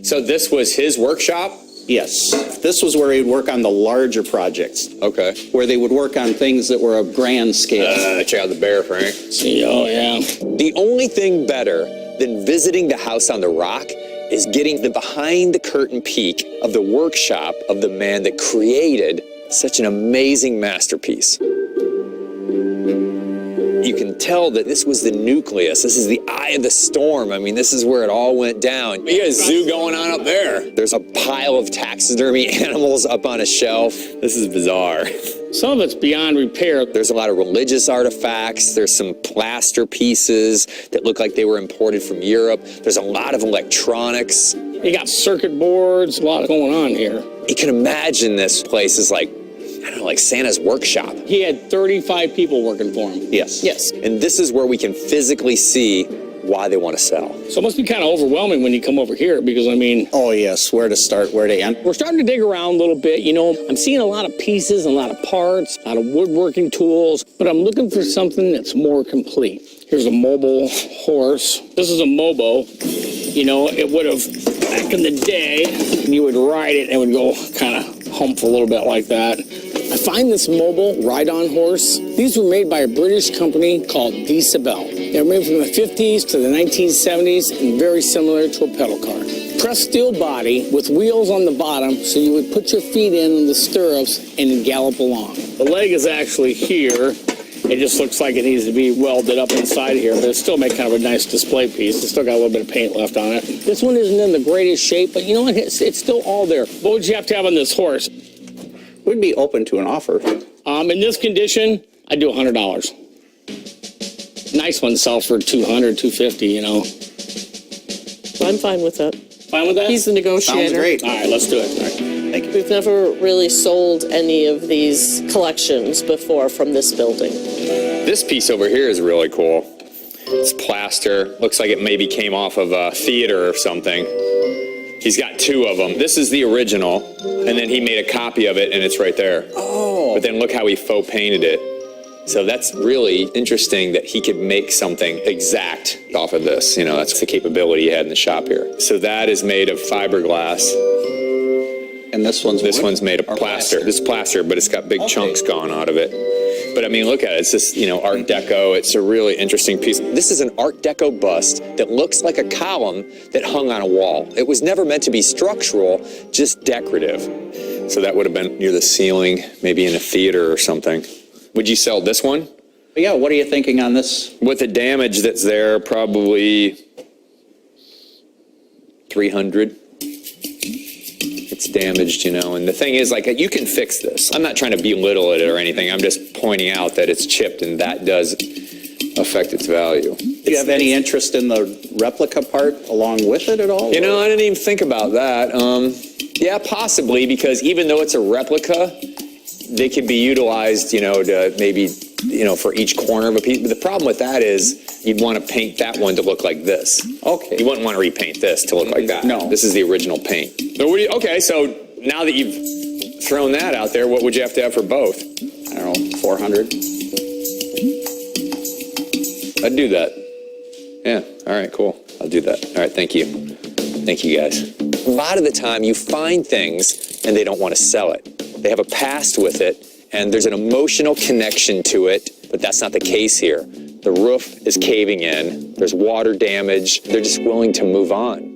So this was his workshop? Yes. This was where he'd work on the larger projects. Okay. Where they would work on things that were of grand scale. Check out the bear, Frank. See, oh, yeah. The only thing better than visiting the house on the rock is getting the behind-the-curtain peek of the workshop of the man that created such an amazing masterpiece. You can tell that this was the nucleus. This is the eye of the storm. I mean, this is where it all went down. You got a zoo going on up there. There's a pile of taxidermy animals up on a shelf. This is bizarre. Some of it's beyond repair. There's a lot of religious artifacts. There's some plaster pieces that look like they were imported from Europe. There's a lot of electronics. You got circuit boards, a lot going on here. You can imagine this place is like, I don't know, like Santa's workshop. He had 35 people working for him. Yes. Yes. And this is where we can physically see why they want to sell. So it must be kind of overwhelming when you come over here because, I mean... Oh, yes. Where to start, where to end. We're starting to dig around a little bit. You know, I'm seeing a lot of pieces, a lot of parts, a lot of woodworking tools, but I'm looking for something that's more complete. Here's a mobile horse. This is a mobo. You know, it would have, back in the day, you would ride it and it would go kind of hump a little bit like that. I find this mobile ride-on horse. These were made by a British company called Disabel. They were made from the 50s to the 1970s and very similar to a pedal car. Pressed steel body with wheels on the bottom so you would put your feet in the stirrups and gallop along. The leg is actually here. It just looks like it needs to be welded up inside here, but it still makes kind of a nice display piece. It's still got a little bit of paint left on it. This one isn't in the greatest shape, but you know what? It's still all there. What would you have to have on this horse? We'd be open to an offer. In this condition, I'd do $100. Nice ones sell for $200, $250, you know. I'm fine with that. Fine with that? He's the negotiator. Sounds great. All right, let's do it. All right. Thank you. We've never really sold any of these collections before from this building. This piece over here is really cool. It's plaster. Looks like it maybe came off of a theater or something. He's got two of them. This is the original, and then he made a copy of it, and it's right there. Oh. But then look how he faux painted it. So that's really interesting that he could make something exact off of this. You know, that's the capability he had in the shop here. So that is made of fiberglass. And this one's made of plaster. This is plaster, but it's got big chunks gone out of it. But I mean, look at it. It's just, you know, Art Deco. It's a really interesting piece. This is an Art Deco bust that looks like a column that hung on a wall. It was never meant to be structural, just decorative. So that would have been near the ceiling, maybe in a theater or something. Would you sell this one? Yeah, what are you thinking on this? With the damage that's there, probably 300. It's damaged, you know, and the thing is, like, you can fix this. I'm not trying to belittle it or anything. I'm just pointing out that it's chipped and that does affect its value. Do you have any interest in the replica part along with it at all? You know, I didn't even think about that. Yeah, possibly, because even though it's a replica, they could be utilized, you know, to maybe, you know, for each corner of a piece. But the problem with that is you'd want to paint that one to look like this. Okay. You wouldn't want to repaint this to look like that. No. This is the original paint. So okay, so now that you've thrown that out there, what would you have to have for both? I don't know, 400. I'd do that. Yeah, all right, cool. I'll do that. All right, thank you. Thank you, guys. A lot of the time you find things and they don't want to sell it. They have a past with it and there's an emotional connection to it, but that's not the case here. The roof is caving in, there's water damage, they're just willing to move on.